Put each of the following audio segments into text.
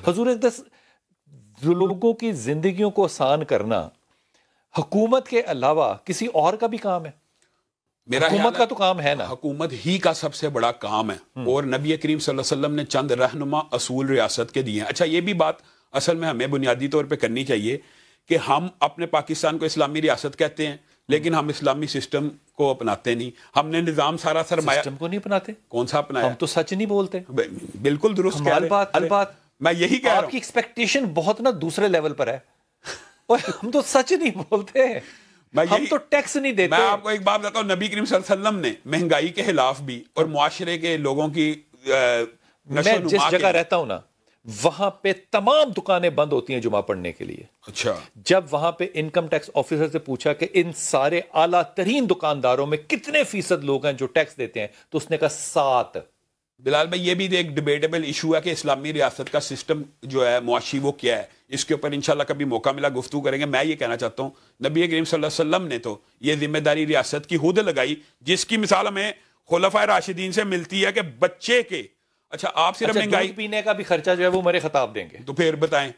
حضور اقدس لوگوں کی زندگیوں کو آسان کرنا حکومت کے علاوہ کسی اور کا بھی کام ہے؟ حکومت کا تو کام ہے نا، حکومت ہی کا سب سے بڑا کام ہے، اور نبی کریم صلی اللہ علیہ وسلم نے چند رہنما اصول ریاست کے دیے ہیں۔ اچھا یہ بھی بات اصل میں ہمیں بنیادی طور پہ کرنی چاہیے کہ ہم اپنے پاکستان کو اسلامی ریاست کہتے ہیں، لیکن ہم اسلامی سسٹم کو اپناتے نہیں۔ ہم نے نظام سارا سرمایہ سسٹم کو نہیں اپناتے، کون سا اپنایا؟ ہم تو سچ نہیں بولتے۔ بالکل درست کہہ رہے ہیں، بات میں یہی کہہ رہا ہوں۔ آپ کی ایکسپیکٹیشن بہت نا دوسرے لیول پر ہے، اور ہم تو سچ نہیں بولتے، ہم تو ٹیکس نہیں دیتے۔ میں آپ کو ایک بات بتاتا ہوں، نبی کریم صلی اللہ علیہ وسلم نے مہنگائی کے خلاف بھی اور معاشرے کے لوگوں کی میں جس جگہ رہتا ہوں نا وہاں پہ تمام دکانیں بند ہوتی ہیں جمعہ پڑھنے کے لیے۔ اچھا، جب وہاں پہ انکم ٹیکس آفیسر سے پوچھا کہ ان سارے اعلیٰ ترین دکانداروں میں کتنے فیصد لوگ ہیں جو ٹیکس دیتے ہیں، تو اس نے کہا 7۔ بلال بھائی یہ بھی ایک ڈیبیٹیبل ایشو ہے کہ اسلامی ریاست کا سسٹم جو ہے معاشی وہ کیا ہے، اس کے اوپر انشاءاللہ کبھی موقع ملا گفتگو کریں گے۔ میں یہ کہنا چاہتا ہوں نبی کریم صلی اللہ علیہ وسلم نے تو یہ ذمہ داری ریاست کی خود لگائی، جس کی مثال ہمیں خلفائے راشدین سے ملتی ہے کہ بچے کے اچھا آپ صرف مہنگائی پینے کا بھی خرچہ جو ہے وہ میرے خطاب دیں گے، تو پھر بتائیں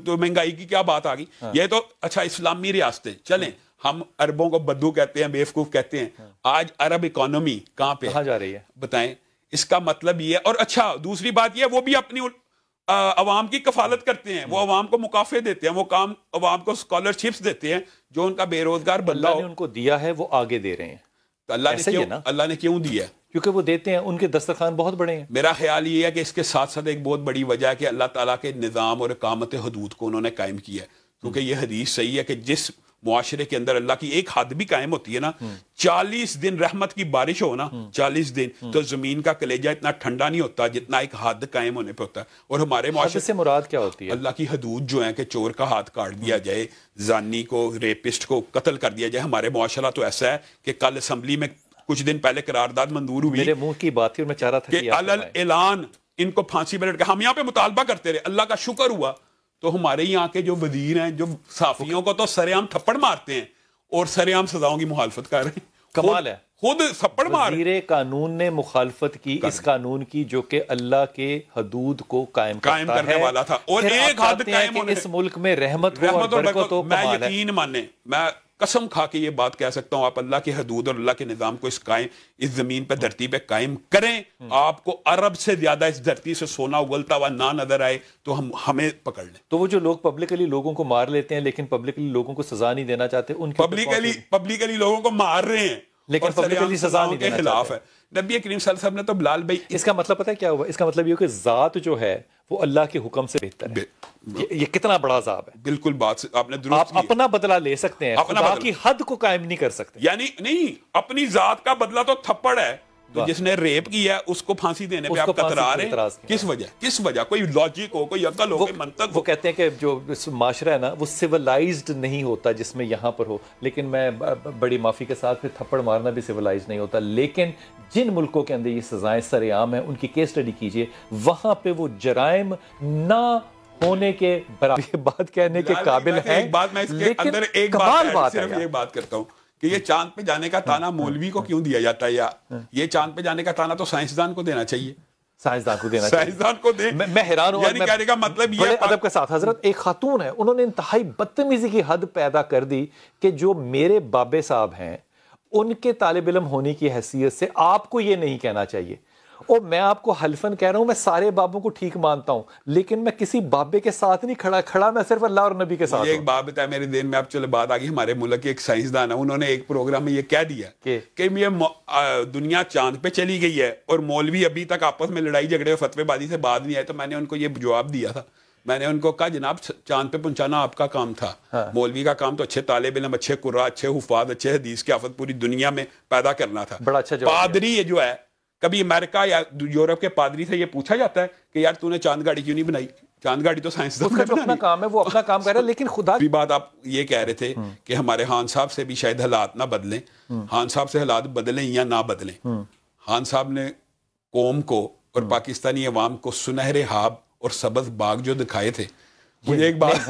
تو مہنگائی کی کیا بات آ گئی؟ یہ تو اچھا اسلامی ریاستیں چلیں، ہم عربوں کو بدو کہتے ہیں، بیوقوف کہتے ہیں، آج عرب اکانومی کہاں پہ کہاں جا رہی ہے بتائیں؟ اس کا مطلب یہ ہے۔ اور اچھا دوسری بات یہ ہے وہ بھی اپنی عوام کی کفالت کرتے ہیں، وہ عوام کو مکافع دیتے ہیں، وہ کام عوام کو اسکالرشپس دیتے ہیں، جو ان کا بے روزگار بندہ اللہ نے ان کو دیا ہے وہ آگے دے رہے ہیں۔ اللہ نے کیوں دیا ہے؟ کیونکہ وہ دیتے ہیں، ان کے دسترخوان بہت بڑے ہیں۔ میرا خیال یہ ہے کہ اس کے ساتھ ساتھ ایک بہت بڑی وجہ ہے کہ اللہ تعالیٰ کے نظام اور اقامت حدود کو انہوں نے قائم کیا ہے، کیونکہ یہ حدیث صحیح ہے کہ جس معاشرے کے اندر اللہ کی ایک حد بھی قائم ہوتی ہے نا، 40 دن رحمت کی بارش ہو نا، 40 دن تو زمین کا کلیجہ اتنا ٹھنڈا نہیں ہوتا جتنا ایک حد قائم ہونے پہ ہوتا ہے۔ اور ہمارے معاشرے سے مراد کیا ہوتی ہے؟ اللہ کی حدود جو ہیں کہ چور کا ہاتھ کاٹ دیا جائے، زانی کو، ریپسٹ کو قتل کر دیا جائے۔ ہمارے معاشرہ تو ایسا ہے کہ کل اسمبلی میں کچھ دن پہلے قرارداد منظور ہوئی، میرے منہ کی بات تھی اور میں چاہ رہا تھا کہ علل اعلان ان کو پھانسی پہ لٹکا۔ ہم یہاں پہ مطالبہ کرتے رہے، اللہ کا شکر ہوا تو ہمارے یہاں کے جو وزیر ہیں جو صحافیوں کو تو سرعام تھپڑ مارتے ہیں اور سرعام سزاؤں کی مخالفت کر رہے ہیں۔ کمال ہے، خود تھپڑ مار وزیر قانون نے مخالفت کی اس قانون کی جو کہ اللہ کے حدود کو قائم کرنے والا تھا، اور ایک حد قائم ہونے اس ملک میں رحمت ہو اور برکت ہو۔ میں یقین مانے، میں قسم کھا کے یہ بات کہہ سکتا ہوں، آپ اللہ کی حدود اور اللہ کے نظام کو اس زمین پہ دھرتی پہ قائم کریں، آپ کو عرب سے زیادہ اس دھرتی سے سونا اگلتا ہوا نہ نظر آئے تو ہمیں پکڑ لیں۔ تو وہ جو لوگ پبلکلی لوگوں کو مار لیتے ہیں لیکن پبلکلی لوگوں کو سزا نہیں دینا چاہتے، ان پبلکلی لوگوں کو مار رہے ہیں لیکن پبلکلی سزا نہیں دینا خلاف ہے۔ نبی کریم صلی اللہ علیہ وسلم نے تو بلال بھائی اس کا مطلب پتہ ہے کیا ہوا؟ اس کا مطلب یہ کہ ذات جو ہے وہ اللہ کے حکم سے بہتر ہے۔ یہ کتنا بڑا عذاب ہے۔ بالکل بات آپ نے درست کی۔ آپ اپنا بدلہ لے سکتے ہیں، خدا کی حد کو قائم نہیں کر سکتے۔ یعنی نہیں، اپنی ذات کا بدلہ تو تھپڑ ہے، تو جس نے ریپ کیا ہے اس کو پھانسی دینے پہ آپ کترا رہے ہیں، کس وجہ؟ کوئی لاجک ہو، کوئی عقل ہو، کوئی منطق ہو۔ وہ کہتے ہیں کہ جو معاشرہ ہے نا وہ سیولائزڈ نہیں ہوتا جس میں یہاں پر ہو، لیکن میں بڑی معافی کے ساتھ پھر تھپڑ مارنا بھی سیولائزڈ نہیں ہوتا، لیکن جن ملکوں کے اندر یہ سزائیں سر عام ہیں ان کی کیس اسٹڈی کیجئے، وہاں پہ وہ جرائم نہ ہونے کے برابر بات کہنے کے قابل ہیں۔ ایک بات میں اس کے اندر ایک بات کرتا ہوں کہ یہ چاند پہ جانے کا تانا مولوی کو کیوں دیا جاتا ہے، یا یہ چاند پہ جانے کا تانا تو سائنسدان کو دینا چاہیے، سائنسدان کو دیں۔ میں حیران ہوں، یعنی کہنے کا مطلب یہ بڑے ادب کے ساتھ حضرت ایک خاتون ہے، انہوں نے انتہائی بدتمیزی کی حد پیدا کر دی کہ جو میرے بابے صاحب ہیں ان کے طالب علم ہونے کی حیثیت سے آپ کو یہ نہیں کہنا چاہیے، اور میں آپ کو حلفاً کہہ رہا ہوں میں سارے بابوں کو ٹھیک مانتا ہوں، لیکن میں کسی بابے کے ساتھ نہیں کھڑا میں صرف اللہ اور نبی کے ساتھ ہوں۔ ایک بات بتایا میرے ذہن میں، اب چلے بات آ گئی، ہمارے ملک کے ایک سائنسدان ہیں، انہوں نے ایک پروگرام میں یہ کہہ دیا کہ یہ دنیا چاند پہ چلی گئی ہے اور مولوی ابھی تک آپس میں لڑائی جھگڑے اور فتوے بازی سے بعد نہیں آئے، تو میں نے ان کو یہ جواب دیا تھا، میں نے ان کو کہا جناب چاند پہ پہنچانا آپ کا کام تھا، مولوی کا کام تو اچھے طالب علم، اچھے قراء، اچھے حفاظ، اچھے حدیث کی آفت پوری دنیا میں پیدا کرنا تھا۔ بڑا اچھا جواب۔ پادری یہ جو ہے، کبھی امریکہ یا یورپ کے پادری سے یہ پوچھا جاتا ہے کہ یار تو نے چاند گاڑی کیوں نہیں بنائی؟ چاند گاڑی تو سائنسدان نے بنائی، اپنا کام ہے، وہ اپنا کام کر رہا ہے، لیکن خدا بھی بات آپ یہ کہہ رہے تھے کہ ہمارے خان صاحب سے بھی شاید حالات نہ بدلیں، خان صاحب سے حالات بدلیں یا نہ بدلیں، خان صاحب نے قوم کو اور پاکستانی عوام کو سنہرے خواب اور سبز باغ جو دکھائے تھے، مجھے ایک بات